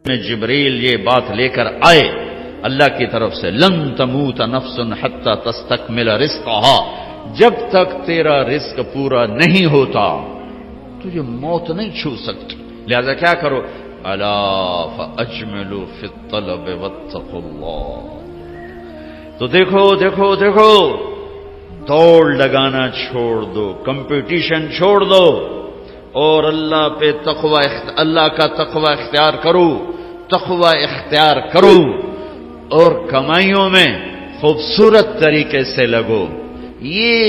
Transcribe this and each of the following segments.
میں جبریل یہ بات لے کر آئے اللہ کی طرف سے، لن تموت نفس حتی تستکمل رزقہا، جب تک تیرا رزق پورا نہیں ہوتا تجھے موت نہیں چھو سکتی، لہذا کیا کرو، الا فاجملوا فی الطلب واتقوا اللہ۔ تو دیکھو دوڑ لگانا چھوڑ دو، کمپٹیشن چھوڑ دو اور اللہ پہ اللہ کا تقوی اختیار کرو اور کمائیوں میں خوبصورت طریقے سے لگو۔ یہ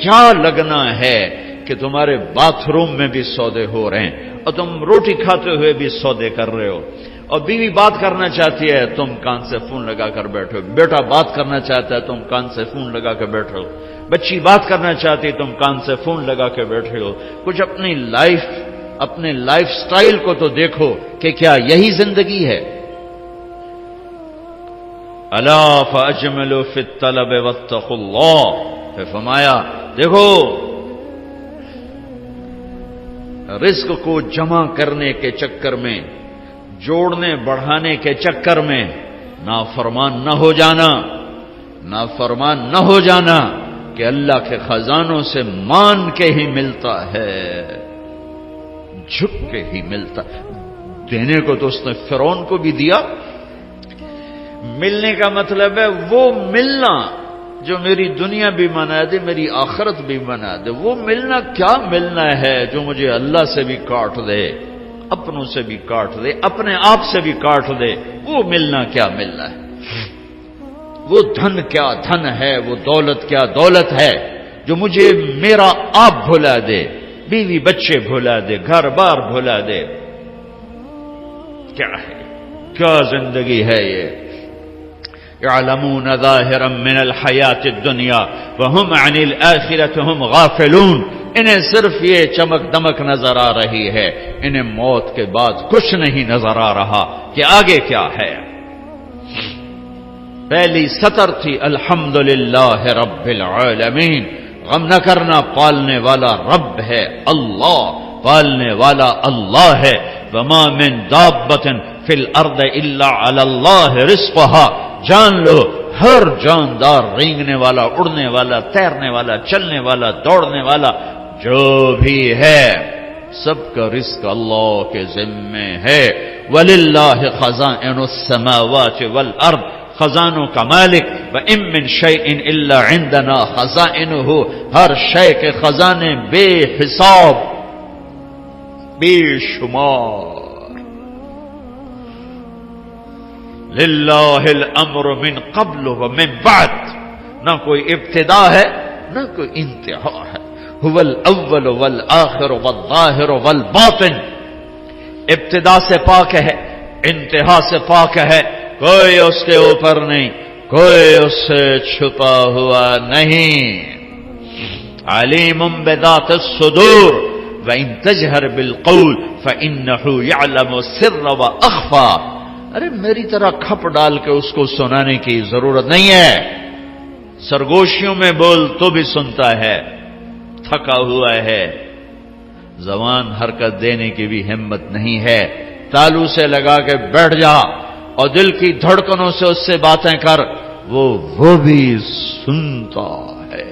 کیا لگنا ہے کہ تمہارے باتھ روم میں بھی سودے ہو رہے ہیں اور تم روٹی کھاتے ہوئے بھی سودے کر رہے ہو، اور بیوی بات کرنا چاہتی ہے تم کان سے فون لگا کر بیٹھو، بیٹا بات کرنا چاہتا ہے تم کان سے فون لگا کر بیٹھو، بچی بات کرنا چاہتی ہے تم کان سے فون لگا کے بیٹھے ہو۔ کچھ اپنے لائف سٹائل کو تو دیکھو کہ کیا یہی زندگی ہے؟ الا فاجملوا فی الطلب واتقوا اللہ، پھر فرمایا دیکھو رزق کو جمع کرنے کے چکر میں، جوڑنے بڑھانے کے چکر میں نافرمان نہ ہو جانا کہ اللہ کے خزانوں سے مان کے ہی ملتا ہے، جھک کے ہی ملتا۔ دینے کو تو اس نے فرعون کو بھی دیا، ملنے کا مطلب ہے وہ ملنا جو میری دنیا بھی بنا دے، میری آخرت بھی بنا دے۔ وہ ملنا کیا ملنا ہے جو مجھے اللہ سے بھی کاٹ دے، اپنوں سے بھی کاٹ دے، اپنے آپ سے بھی کاٹ دے، وہ ملنا کیا ملنا ہے؟ وہ دھن کیا دھن ہے، وہ دولت کیا دولت ہے جو مجھے میرا آپ بھلا دے، بیوی بچے بھلا دے، گھر بار بھلا دے؟ کیا ہے، کیا زندگی ہے یہ؟ یعلمون ظاہرا من الحیات الدنیا وہم عن الآخرۃ ہم غافلون، انہیں صرف یہ چمک دمک نظر آ رہی ہے، انہیں موت کے بعد کچھ نہیں نظر آ رہا کہ آگے کیا ہے۔ پہلی سطر تھی الحمدللہ رب العالمین، غم نہ کرنا، پالنے والا رب ہے اللہ، پالنے والا اللہ ہے۔ وما من دابۃ فی الارض الا علی اللہ رزقها، جان لو ہر جاندار، رینگنے والا، اڑنے والا، تیرنے والا، چلنے والا، دوڑنے والا جو بھی ہے، سب کا رزق اللہ کے ذمے ہے۔ وَلِلَّهِ خَزَائِنُ السَّمَاوَاتِ وَالْأَرْضِ، خزانوں کا مالک، وَإِن مِّن شَيْءٍ إِلَّا عِندَنَا خَزَائِنُهُ، ہر شے کے خزانے بے حساب بے شمار۔ للہ الامر من قبل ومن بعد، نہ کوئی ابتدا ہے نہ کوئی انتہا ہے۔ هو الاول والآخر والظاہر والباطن، ابتدا سے پاک ہے، انتہا سے پاک ہے، کوئی اس کے اوپر نہیں، کوئی اس سے چھپا ہوا نہیں۔ علیم بذات الصدور وإن تجہر بالقول فإنه يعلم السر وأخفى، ارے میری طرح کھپ ڈال کے اس کو سنانے کی ضرورت نہیں ہے، سرگوشیوں میں بول تو بھی سنتا ہے، تھکا ہوا ہے، زبان حرکت دینے کی بھی ہمت نہیں ہے، تالو سے لگا کے بیٹھ جا اور دل کی دھڑکنوں سے اس سے باتیں کر، وہ بھی سنتا ہے۔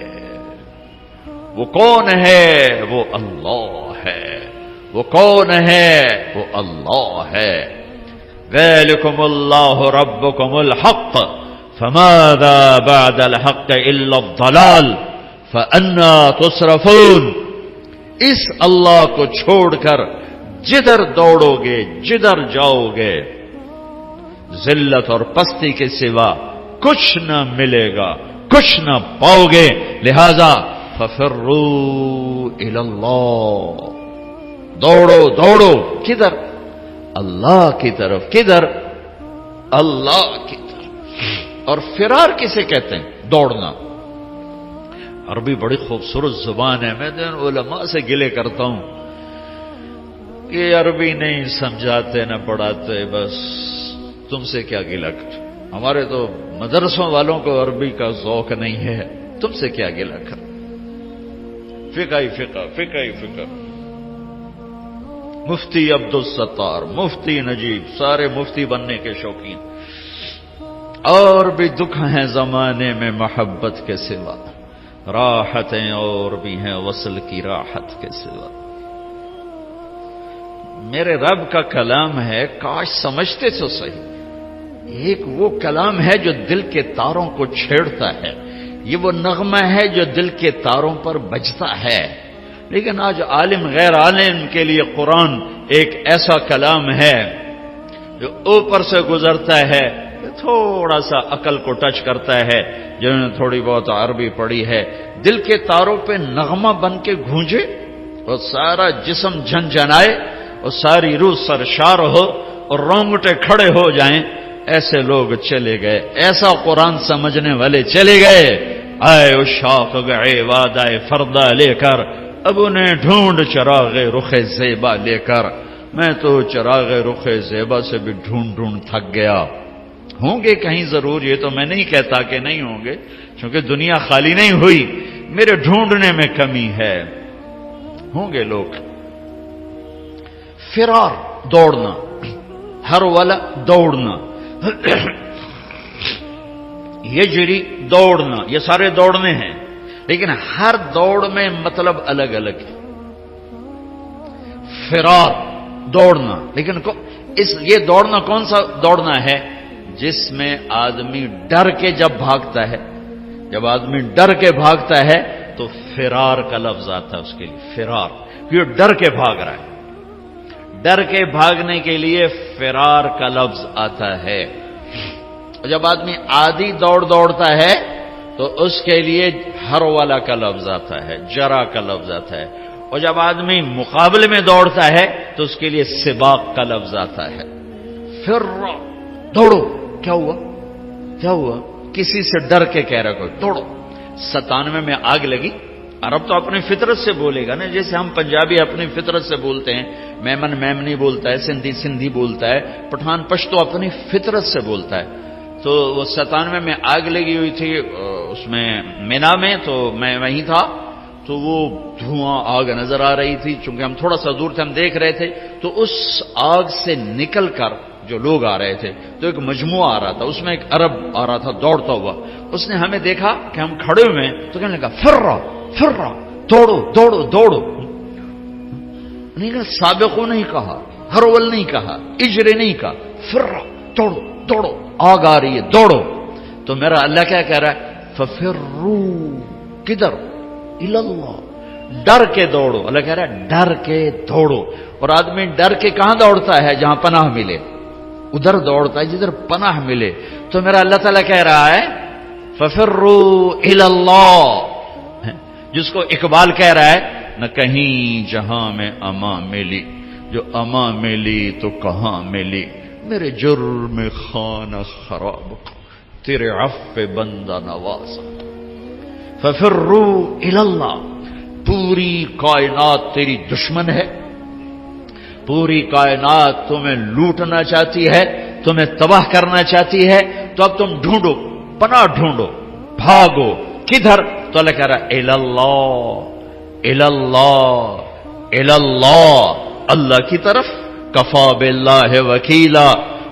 وہ کون ہے؟ وہ اللہ ہے۔ وہ کون ہے؟ وہ اللہ ہے۔ ذَلِكُمُ اللَّهُ رَبُّكُمُ الْحَقُّ فَمَاذَا بَعْدَ الْحَقِّ إِلَّا الضَّلَالُ فَأَنَّى تُصْرَفُونَ، اس اللہ کو چھوڑ کر جدھر دوڑو گے، جدھر جاؤ گے، ذلت اور پستی کے سوا کچھ نہ ملے گا، کچھ نہ پاؤ گے۔ لہذا فَفِرُّوا إِلَى اللَّهِ، دوڑو کدھر؟ اللہ کی طرف۔ کدھر؟ اللہ کی طرف۔ اور فرار کسے کہتے ہیں؟ دوڑنا۔ عربی بڑی خوبصورت زبان ہے، میں علماء سے گلے کرتا ہوں کہ عربی نہیں سمجھاتے نہ پڑھاتے، بس تم سے کیا گلہ کر، ہمارے تو مدرسوں والوں کو عربی کا ذوق نہیں ہے، تم سے کیا گلہ کر، فقہ ہی فقہ، فقہ ہی فقہ۔ مفتی عبدالستار، مفتی نجیب، سارے مفتی بننے کے شوقین. اور بھی دکھ ہیں زمانے میں محبت کے سوا، راحتیں اور بھی ہیں وصل کی راحت کے سوا. میرے رب کا کلام ہے، کاش سمجھتے تو صحیح. ایک وہ کلام ہے جو دل کے تاروں کو چھیڑتا ہے، یہ وہ نغمہ ہے جو دل کے تاروں پر بجتا ہے. لیکن آج عالم غیر عالم کے لیے قرآن ایک ایسا کلام ہے جو اوپر سے گزرتا ہے، تھوڑا سا عقل کو ٹچ کرتا ہے، جنہوں نے تھوڑی بہت عربی پڑھی ہے، دل کے تاروں پہ نغمہ بن کے گونجے اور سارا جسم جھنجھنائے اور ساری روح سرشار ہو اور رونگٹے کھڑے ہو جائیں. ایسے لوگ چلے گئے، ایسا قرآن سمجھنے والے چلے گئے. آئے اشاق گئے وعدہ فردا لے کر، اب انہیں ڈھونڈ چراغ رخ زیبا لے کر. میں تو چراغ رخ زیبا سے بھی ڈھونڈ تھک گیا. ہوں گے کہیں ضرور، یہ تو میں نہیں کہتا کہ نہیں ہوں گے، کیونکہ دنیا خالی نہیں ہوئی، میرے ڈھونڈنے میں کمی ہے. ہوں گے لوگ. فرار، دوڑنا، ہر والا دوڑنا، یجری دوڑنا، یہ سارے دوڑنے ہیں، لیکن ہر دوڑ میں مطلب الگ الگ ہے. فرار دوڑنا، لیکن یہ دوڑنا کون سا دوڑنا ہے؟ جس میں آدمی ڈر کے جب بھاگتا ہے، جب آدمی ڈر کے بھاگتا ہے تو فرار کا لفظ آتا ہے اس کے لیے. فرار، یہ ڈر کے بھاگ رہا ہے، ڈر کے بھاگنے کے لیے فرار کا لفظ آتا ہے. جب آدمی عادی دوڑتا ہے تو اس کے لیے ہر والا کا لفظ آتا ہے، جرا کا لفظ آتا ہے. اور جب آدمی مقابلے میں دوڑتا ہے تو اس کے لیے سباق کا لفظ آتا ہے. پھر دوڑو، کیا ہوا؟ کسی سے ڈر کے کہہ رہا کوئی دوڑو. 97 میں آگ لگی. عرب تو اپنی فطرت سے بولے گا نا، جیسے ہم پنجابی اپنی فطرت سے بولتے ہیں، میمن میمنی بولتا ہے، سندھی بولتا ہے، پٹھان پشتو اپنی فطرت سے بولتا ہے. تو وہ 97 میں آگ لگی ہوئی تھی اس میں مینا میں، تو میں وہیں تھا. تو وہ دھواں آگ نظر آ رہی تھی، چونکہ ہم تھوڑا سا دور تھے، ہم دیکھ رہے تھے. تو اس آگ سے نکل کر جو لوگ آ رہے تھے تو ایک مجموعہ آ رہا تھا، اس میں ایک عرب آ رہا تھا دوڑتا ہوا. اس نے ہمیں دیکھا کہ ہم کھڑے ہوئے ہیں تو کہنے لگا فرا، دوڑو. نہیں کہا سابقو نہیں کہا، ہرول نہیں کہا، اجرے نہیں کہا، فرا، دوڑو، آگ آ رہی ہے، دوڑو. تو میرا اللہ کیا کہہ رہا ہے؟ ففرو، کدھر؟ الاللہ، ڈر کے دوڑو. اللہ کہہ رہا ہے ڈر کے دوڑو. اور آدمی ڈر کے کہاں دوڑتا ہے؟ جہاں پناہ ملے، ادھر دوڑتا ہے جدھر پناہ ملے. تو میرا اللہ تعالیٰ کہہ رہا ہے ففرو الاللہ، جس کو اقبال کہہ رہا ہے نہ کہیں جہاں میں امان ملی، جو امان ملی تو کہاں ملی، میرے جرم خانہ خراب، تیرے عفو بندہ نواز. ففرو الاللہ. پوری کائنات تیری دشمن ہے، پوری کائنات تمہیں لوٹنا چاہتی ہے، تمہیں تباہ کرنا چاہتی ہے. تو اب تم ڈھونڈو، پناہ ڈھونڈو، بھاگو. کدھر؟ تو اللہ کہہ رہا الاللہ، اللہ کی طرف. کفا باللہ وکیلا،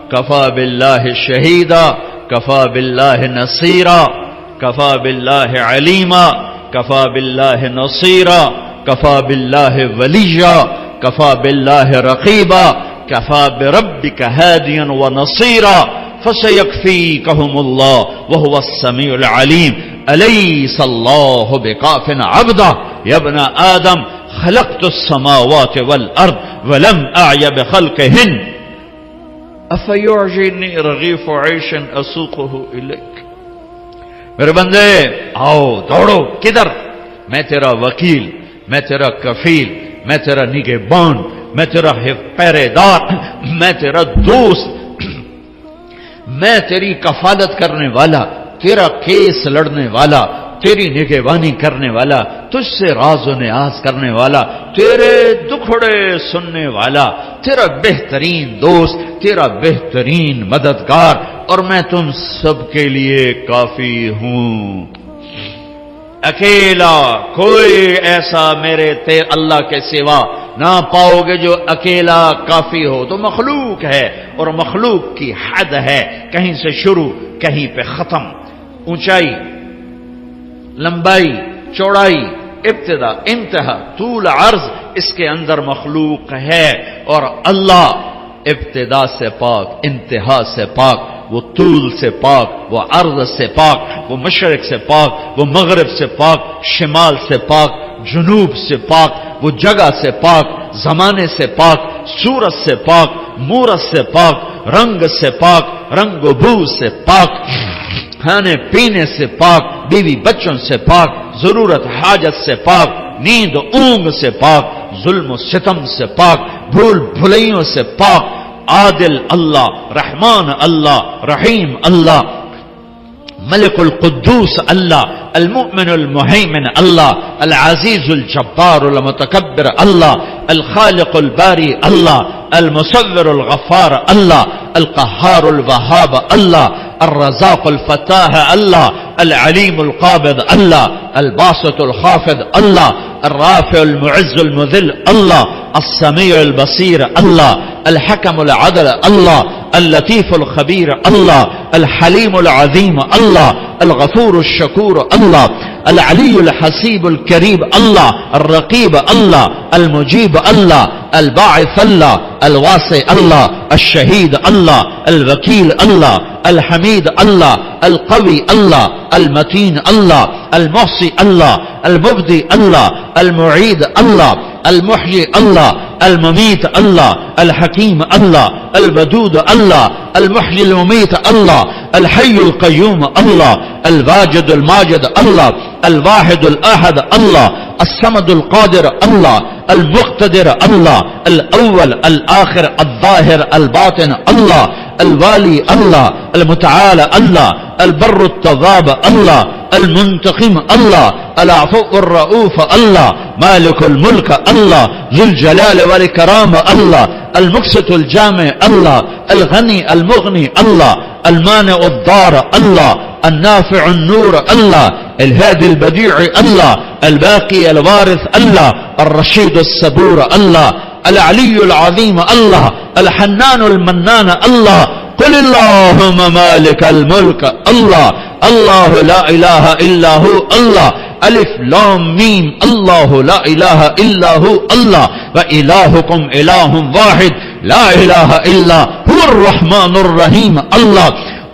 کفا باللہ شہیدا، کفا باللہ نصیرا، کفا باللہ علیما، کفا باللہ نصیرا، کفا باللہ ولیا، کفا باللہ رقیبا، کفا بربک ہادیا ونصیرا، فسیکفیکہم اللہ وہو السمیع العلیم. الیس اللہ بکاف عبدا یا ابن آدم خلقت السماوات والارض ولم اعی بخلقہن افیعجبنی رغیف عیش اسوقہ الیک. میرے بندے آؤ، دوڑو. کدھر؟ میں تیرا وکیل، میں تیرا کفیل، میں تیرا نگہبان، میں تیرا پہرے دار، میں تیرا دوست، میں تیری کفالت کرنے والا، تیرا کیس لڑنے والا، تیری نگہبانی کرنے والا، تجھ سے راز و نیاز کرنے والا، تیرے دکھڑے سننے والا، تیرا بہترین دوست، تیرا بہترین مددگار، اور میں تم سب کے لیے کافی ہوں. اکیلا کوئی ایسا میرے اللہ کے سوا نہ پاؤ گے جو اکیلا کافی ہو. تو مخلوق ہے اور مخلوق کی حد ہے، کہیں سے شروع کہیں پہ ختم، اونچائی، لمبائی، چوڑائی، ابتدا، انتہا، طول، عرض، اس کے اندر مخلوق ہے. اور اللہ ابتدا سے پاک، انتہا سے پاک، وہ طول سے پاک، وہ عرض سے پاک، وہ مشرق سے پاک، وہ مغرب سے پاک، شمال سے پاک، جنوب سے پاک، وہ جگہ سے پاک، زمانے سے پاک، صورت سے پاک، مورت سے پاک، رنگ سے پاک، رنگ و بو سے پاک، کھانے پینے سے پاک، بیوی بچوں سے پاک، ضرورت حاجت سے پاک، نیند اونگ سے پاک، ظلم و ستم سے پاک، بھول بھلائیوں سے پاک. عادل اللہ، رحمان اللہ، رحیم اللہ، ملک القدوس اللہ، المؤمن المہیمن اللہ، العزیز الجبار المتکبر اللہ، الخالق الباری اللہ، المصور الغفار اللہ، القہار الوہاب اللہ، الرزاق الفتاح اللہ، العلیم القابض اللہ، الباسط الخافض اللہ، الرافع المعز المذل اللہ، السمیع البصیر اللہ، الحکم العدل اللہ، اللطیف الخبیر اللہ، الحلیم العظیم اللہ، الغفور الشکور اللہ، العلی الحسیب الکریم اللہ، الرقیب اللہ، المجیب اللہ، الباعث اللہ، الواسع اللہ، الشہید اللہ، الوکیل اللہ، الحمید اللہ، القوی اللہ، المتین اللہ، المحصی اللہ، المبدی اللہ، المعید اللہ، المحیی اللہ، الممیت اللہ، الحکیم اللہ، الودود اللہ، المحیی الممیت اللہ، الحی القیوم اللہ، الواجد الماجد اللہ، الواحد الاحد اللہ، الصمد القادر اللہ، المقتدر اللہ، الاول الآخر الظاہر الباطن اللہ، الوالی اللہ، المتعال اللہ، البر التواب اللہ، المنتقم اللہ، العفو الرؤوف اللہ، مالک الملک اللہ، ذو الجلال والاکرام اللہ، المقسط الجامع اللہ، الغنی المغنی اللہ، المانع الضار اللہ، النافع النور اللہ، الهادي البديع الله، الباقي الوارث الله، الرشيد الصبور الله، العلي العظيم الله، الحنان المنان الله. قل اللهم مالك الملك الله، الله لا إله إلا هو الله، ألف لام ميم، الله لا إله إلا هو الله، وإلهكم إله واحد لا إله إلا هو الرحمن الرحيم الله.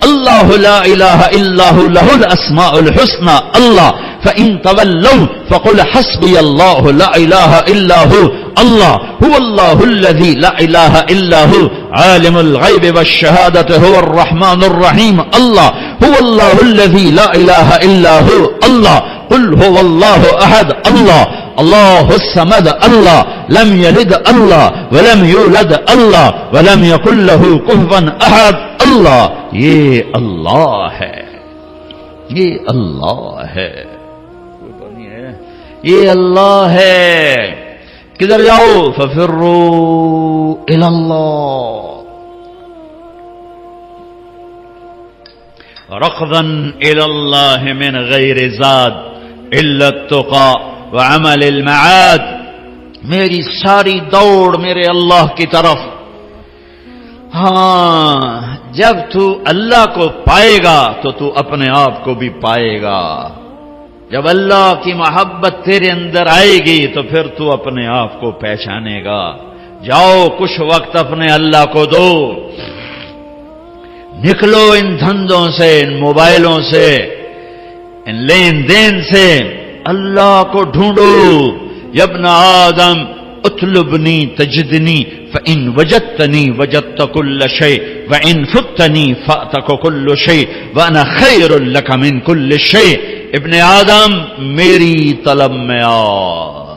الله لا إله إلا هو له الأسماء الحسنى الله. فإن تولوا فقل حسبي الله لا إله إلا هو الله. هو الله الذي لا إله إلا هو عالم الغيب والشهادة هو الرحمن الرحيم الله. هو الله الذي لا إله إلا هو الله. قل هو الله أحد الله الله الصمد الله لم يلد الله ولم يولد الله ولم يكن له كفوا أحد الله. یہ اللہ ہے، یہ اللہ ہے، یہ اللہ ہے. کدھر جاؤ؟ ففروا الی اللہ ركضا الی اللہ من غیر زاد الا التقى وعمل المعاد. میری ساری دوڑ میرے اللہ کی طرف. ہاں، جب تو اللہ کو پائے گا تو تو اپنے آپ کو بھی پائے گا. جب اللہ کی محبت تیرے اندر آئے گی تو پھر تو اپنے آپ کو پہچانے گا. جاؤ کچھ وقت اپنے اللہ کو دو، نکلو ان دھندوں سے، ان موبائلوں سے، ان لین دین سے، اللہ کو ڈھونڈو. یا ابن آدم اطلبنی تجدنی فإن وجدتنی وجدت كل شيء وإن فتنی فأتك كل شيء وأنا خير لك من كل شيء. ابن آدم میری طلب میں آ،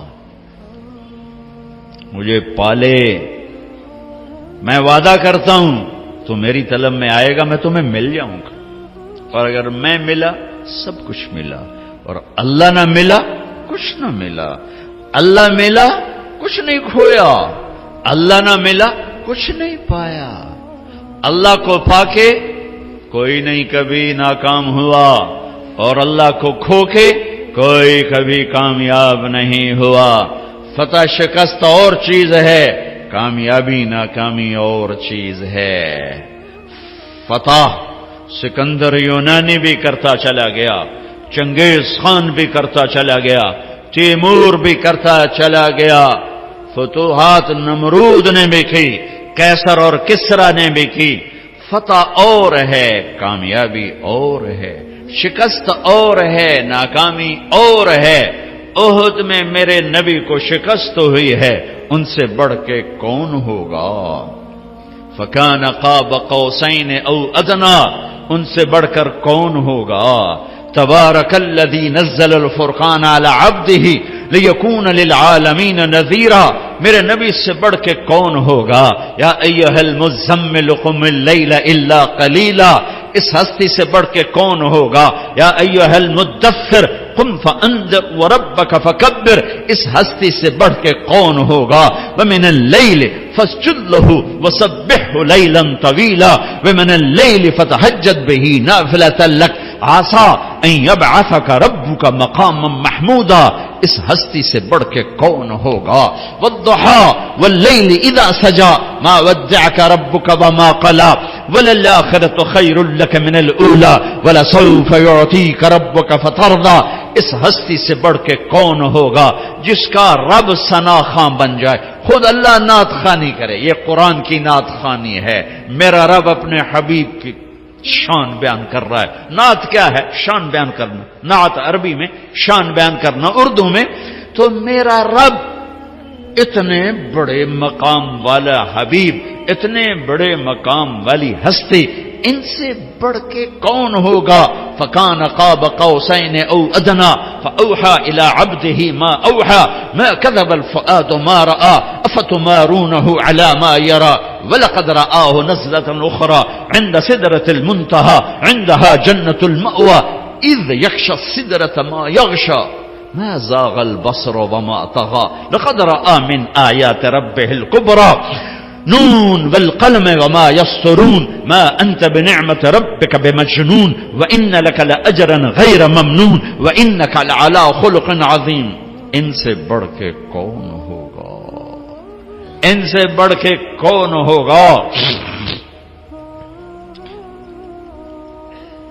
مجھے پالے. میں وعدہ کرتا ہوں تو میری طلب میں آئے گا، میں تمہیں مل جاؤں گا. اور اگر میں ملا سب کچھ ملا، اور اللہ نہ ملا کچھ نہ ملا. اللہ ملا کچھ نہیں کھویا، اللہ نہ ملا کچھ نہیں پایا. اللہ کو پا کے کوئی نہیں کبھی ناکام ہوا، اور اللہ کو کھو کے کوئی کبھی کامیاب نہیں ہوا۔ فتح شکست اور چیز ہے، کامیابی ناکامی اور چیز ہے۔ فتح سکندر یونانی بھی کرتا چلا گیا، چنگیز خان بھی کرتا چلا گیا، تیمور بھی کرتا چلا گیا، فتوحات نمرود نے بھی کی، قیصر اور کسرا نے بھی کی۔ فتح اور ہے، کامیابی اور ہے، شکست اور ہے، ناکامی اور ہے۔ احد میں میرے نبی کو شکست ہوئی ہے، ان سے بڑھ کے کون ہوگا؟ فکان قاب قوسین او ادنا، ان سے بڑھ کر کون ہوگا؟ تبارک الذی نزل الفرقان علی عبدہ لیکون للعالمین نذیرا، میرے نبی سے بڑھ کے کون ہوگا؟ یا ایھا المزمل قم اللیل الا قلیلا، اس ہستی سے بڑھ کے کون ہوگا؟ یا ایھا المدثر قم فانذر وربک فکبر، اس ہستی سے بڑھ کے کون ہوگا؟ ومن اللیل فاسجد لہ وسبحہ لیلا طویلا ومن اللیل فتہجد بہ نافلۃ لک عسیٰ ان یبعثک ربک مقاما محمودا، اس ہستی سے بڑھ کے کون ہوگا؟ والضحی واللیل اذا سجی ما ودعک ربک وما قلی وللآخرۃ خیر لک من الاولی ولسوف یعطیک ربک فترضی، اس ہستی سے بڑھ کے کون ہوگا جس کا رب ثنا خواں بن جائے؟ خود اللہ نعت خوانی کرے، یہ قرآن کی نعت خوانی ہے۔ میرا رب اپنے حبیب کی شان بیان کر رہا ہے۔ نعت کیا ہے؟ شان بیان کرنا۔ نعت عربی میں، شان بیان کرنا اردو میں۔ تو میرا رب اتنے بڑے مقام والا حبیب، اتنے بڑے مقام والی ہستی، ان سے بڑھ کے کون ہوگا؟ فکان قاب قوسین او ادنا فاوحى الى عبده ما اوحى ما كذب الفؤاد ما راى افتمارونه على ما يرى ولقد رآه نزلة اخرى عند سدرة المنتهى عندها جنة المأوى اذ يغشى السدرة ما يغشى ما زاغ البصر وما طغى لقد رأى من آيات ربه الكبرى نون والقلم وما يسطرون ما أنت بنعمة ربك بمجنون وإن لك لأجرا غير ممنون وإنك لعلى خلق عظيم۔ ان سے بڑھ کے کون ہوگا؟ ان سے بڑھ کے کون ہوگا؟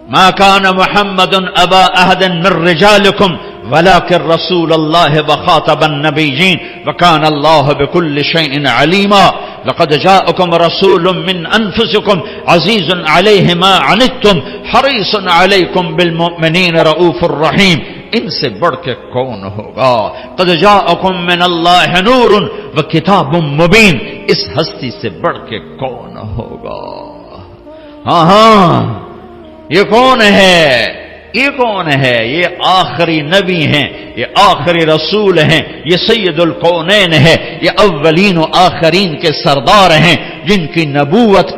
ما كان محمد أبا أحد من رجالكم ولكن رسول الله وخاتم النبيين وكان الله بكل شيء عليما لقد جاءكم رسول من أنفسكم عزيز عليه ما عنتم حريص عليكم بالمؤمنين رؤوف رحيم۔ ان سے بڑھ کے کون ہوگا؟ قد جاءكم من الله نور وكتاب مبين، اس ہستی سے بڑھ کے کون ہوگا؟ ہاں یہ کون ہے؟ یہ کون ہے؟ یہ آخری نبی ہیں، یہ آخری رسول ہیں، یہ سید الکونین ہے، یہ اولین و آخرین کے سردار ہیں، جن کی نبوت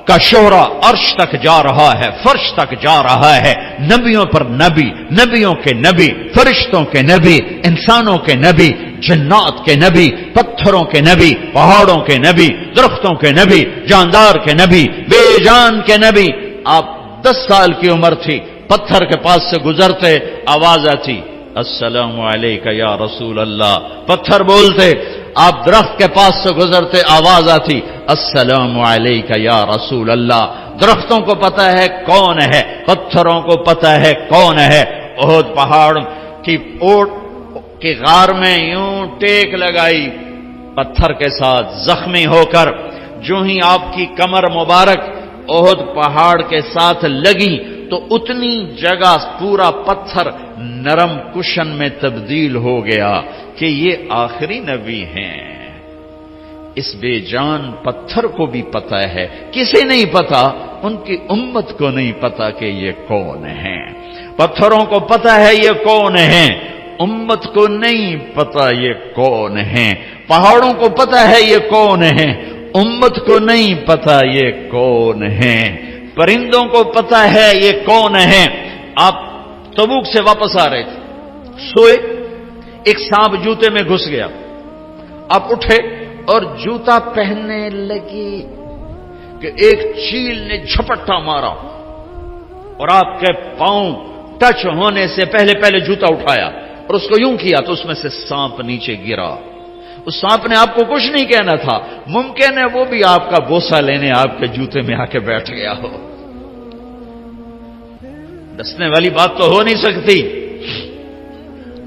کا شہرہ عرش تک جا رہا ہے، فرش تک جا رہا ہے۔ نبیوں پر نبی، نبیوں کے نبی، فرشتوں کے نبی، انسانوں کے نبی، جنات کے نبی، پتھروں کے نبی، پہاڑوں کے نبی، درختوں کے نبی، جاندار کے نبی، بے جان کے نبی۔ آپ 10 سال کی عمر تھی، پتھر کے پاس سے گزرتے، آواز آتی السلام علیکہ یا رسول اللہ، پتھر بولتے۔ آپ درخت کے پاس سے گزرتے، آواز آتی السلام علیکہ یا رسول اللہ۔ درختوں کو پتہ ہے کون ہے، پتھروں کو پتہ ہے کون ہے۔ احد پہاڑ کی اوٹ کی غار میں یوں ٹیک لگائی پتھر کے ساتھ، زخمی ہو کر جو ہی آپ کی کمر مبارک احد پہاڑ کے ساتھ لگی تو اتنی جگہ پورا پتھر نرم کشن میں تبدیل ہو گیا کہ یہ آخری نبی ہیں۔ اس بے جان پتھر کو بھی پتہ ہے، کسے نہیں پتا؟ ان کی امت کو نہیں پتا کہ یہ کون ہیں۔ پتھروں کو پتا ہے یہ کون ہیں، امت کو نہیں پتا یہ کون ہیں۔ پہاڑوں کو پتا ہے یہ کون ہیں، امت کو نہیں پتا یہ کون ہیں۔ پرندوں کو پتا ہے یہ کون ہیں۔ آپ تبوک سے واپس آ رہے تھے، سوئے، ایک سانپ جوتے میں گھس گیا، آپ اٹھے اور جوتا پہننے لگے کہ ایک چیل نے جھپٹا مارا اور آپ کے پاؤں ٹچ ہونے سے پہلے پہلے جوتا اٹھایا اور اس کو یوں کیا تو اس میں سے سانپ نیچے گرا. اس سانپ نے آپ کو کچھ نہیں کہنا تھا، ممکن ہے وہ بھی آپ کا بوسہ لینے آپ کے جوتے میں آ کے بیٹھ گیا ہو. ڈسنے والی بات تو ہو نہیں سکتی.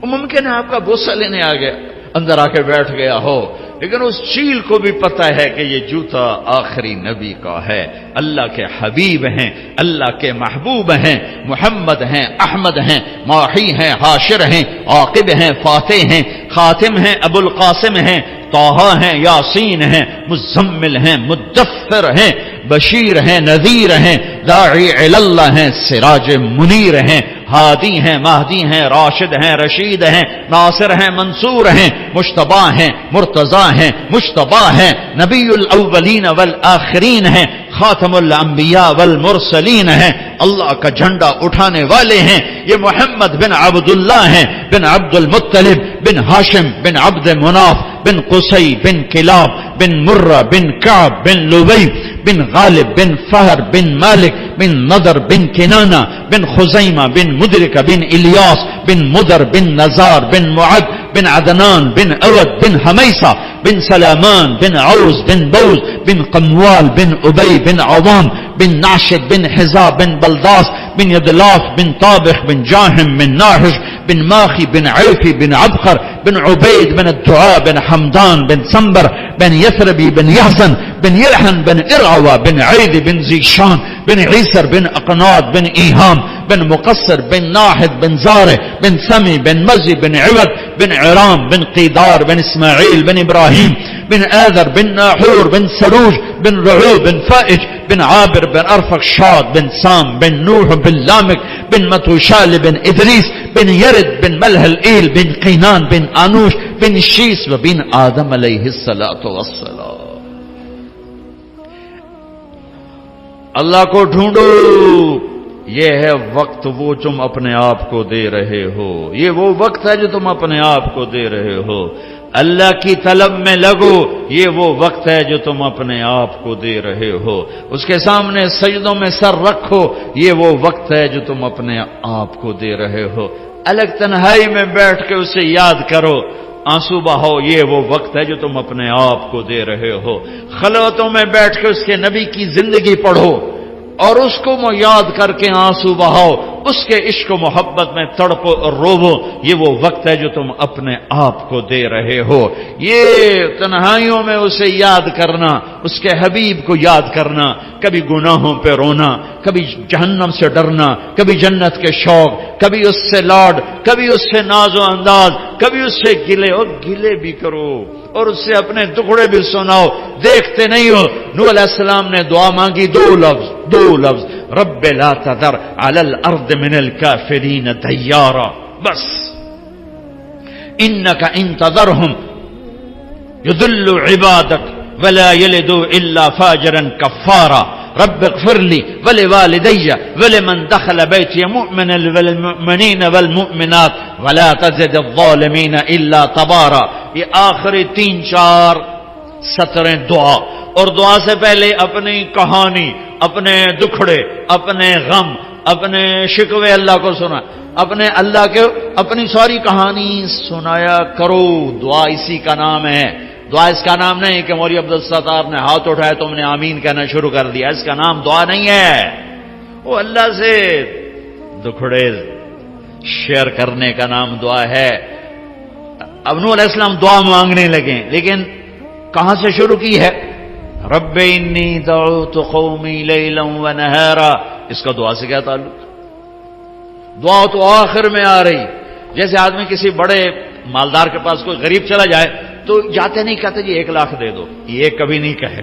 ممکن ہے آپ کا بوسہ لینے آ گیا، اندر آ کے بیٹھ گیا ہو، لیکن اس چیل کو بھی پتا ہے کہ یہ جوتا آخری نبی کا ہے، اللہ کے حبیب ہیں، اللہ کے محبوب ہیں، محمد ہیں، احمد ہیں، ماحی ہیں، حاشر ہیں، عاقب ہیں، فاتح ہیں، خاتم ہیں، ابو القاسم ہیں، طٰہٰ ہیں، یاسین ہیں، مزمل ہیں، مدثر ہیں، بشیر ہیں، نذیر ہیں، داعی الی اللہ ہیں، سراج منیر ہیں، ہادی ہیں، مہدی ہیں، راشد ہیں، رشید ہیں، ناصر ہیں، منصور ہیں، مجتبی ہیں، مرتضی ہیں، مجتبی ہیں، نبی الاولین والآخرین ہیں، خاتم الانبیاء والمرسلین ہیں، اللہ کا جھنڈا اٹھانے والے ہیں. یہ محمد بن عبداللہ ہیں، بن عبد المطلب، بن ہاشم، بن عبد مناف، بن قصی، بن کلاب، بن مرہ، بن کعب، بن لبی، بن غالب، بن فہر، بن مالک، بن نضر، بن کنانہ، بن خزیمہ، بن مدرکہ، بن الیاس، بن مدر، بن نزار، بن معد، بن عدنان، بن اود، بن حمیسہ، بن سلامان، بن عوز، بن بوز، بن قموال، بن ابی، بن عوام، بن ناشد، بن حزاب، بن بلداس، بن یدلاف، بن طابخ، بن جاہم، بن ناحش، بن ماخی، بن عیفی، بن عبقر، بن عبید، بن الدعاء، بن حمدان، بن سنبر، بن یثربی، بن یحزن، بن یلحن، بن ارعوہ، بن عید، بن زیشان، بن عیسر، بن اقناد، بن ایہام، بن مقصر، بن ناحد، بن زارع، بن سمی، بن مزی، بن عود، بن عرام، بن قیدار، بن اسماعیل، بن ابراہیم، بن آذر، بن ناحور، بن سروج، بن رعو، بن فائج، بن عابر، بن ارفخشاد، بن سام، بن نوح، بن لامک، بن متوشال، بن ادریس، بن یرد، بن ملح الایل، بن قینان، بن آنوش، بن شیس، و بن آدم علیہ الصلاۃ والسلام. اللہ کو ڈھونڈو، یہ ہے وقت وہ تم اپنے آپ کو دے رہے ہو، یہ وہ وقت ہے جو تم اپنے آپ کو دے رہے ہو. اللہ کی طلب میں لگو، یہ وہ وقت ہے جو تم اپنے آپ کو دے رہے ہو. اس کے سامنے سجدوں میں سر رکھو، یہ وہ وقت ہے جو تم اپنے آپ کو دے رہے ہو. الگ تنہائی میں بیٹھ کے اسے یاد کرو، آنسو بہاؤ، یہ وہ وقت ہے جو تم اپنے آپ کو دے رہے ہو. خلوتوں میں بیٹھ کے اس کے نبی کی زندگی پڑھو اور اس کو یاد کر کے آنسو بہاؤ، اس کے عشق و محبت میں تڑپو اور روو، یہ وہ وقت ہے جو تم اپنے آپ کو دے رہے ہو. یہ تنہائیوں میں اسے یاد کرنا، اس کے حبیب کو یاد کرنا، کبھی گناہوں پہ رونا، کبھی جہنم سے ڈرنا، کبھی جنت کے شوق، کبھی اس سے لاڈ، کبھی اس سے ناز و انداز، کبھی اس سے گلے، اور گلے بھی کرو اور اس سے اپنے دکھڑے بھی سناؤ. دیکھتے نہیں ہو نوح علیہ السلام نے دعا مانگی، دو لفظ رب لا تذر علی الارض من الکافرین دیارا، بس انک ان تذرہم یضل عبادک ولا یلدوا الا فاجرا کفارا رب اغفر لی ولوالدی ولمن دخل بیتی مؤمنا والمؤمنین والمؤمنات ولا تزد الظالمین الا تبارا. یہ آخری 3-4 سطریں دعا، اور دعا سے پہلے اپنی کہانی، اپنے دکھڑے، اپنے غم، اپنے شکوے اللہ کو سنا، اپنے اللہ کے اپنی ساری کہانی سنایا کرو. دعا اسی کا نام ہے. دعا اس کا نام نہیں کہ مولوی عبدالستار نے ہاتھ اٹھایا تم نے آمین کہنا شروع کر دیا، اس کا نام دعا نہیں ہے. وہ اللہ سے دکھڑے شیئر کرنے کا نام دعا ہے. اب نوح علیہ السلام دعا مانگنے لگے، لیکن کہاں سے شروع کی ہے؟ رب انی دعوت قومی لیلا ونہارا. اس کا دعا سے کیا تعلق؟ دعا تو آخر میں آ رہی. جیسے آدمی کسی بڑے مالدار کے پاس کوئی غریب چلا جائے تو جاتے نہیں کہتے جی 1 لاکھ دے دو، یہ کبھی نہیں کہے.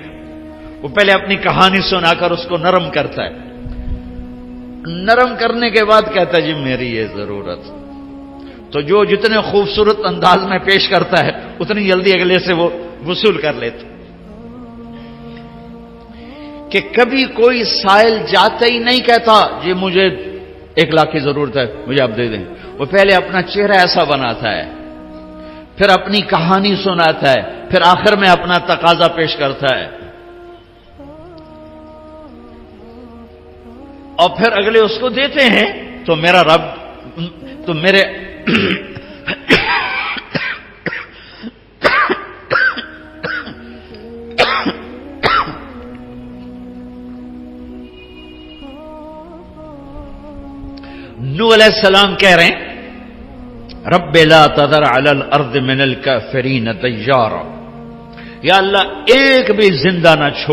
وہ پہلے اپنی کہانی سنا کر اس کو نرم کرتا ہے، نرم کرنے کے بعد کہتا ہے جی میری یہ ضرورت. تو جو جتنے خوبصورت انداز میں پیش کرتا ہے اتنی جلدی اگلے سے وہ وصول کر لیتا. کہ کبھی کوئی سائل جاتے ہی نہیں کہتا جی مجھے 1 لاکھ کی ضرورت ہے مجھے آپ دے دیں. وہ پہلے اپنا چہرہ ایسا بناتا ہے، پھر اپنی کہانی سناتا ہے، پھر آخر میں اپنا تقاضا پیش کرتا ہے، اور پھر اگلے اس کو دیتے ہیں. تو میرا رب تو میرے نوح علیہ السلام کہہ رہے ہیں رب لا تذر علی الارض من الکافرین دیارا، یا اللہ ایک بھی زندہ نہ چھوڑ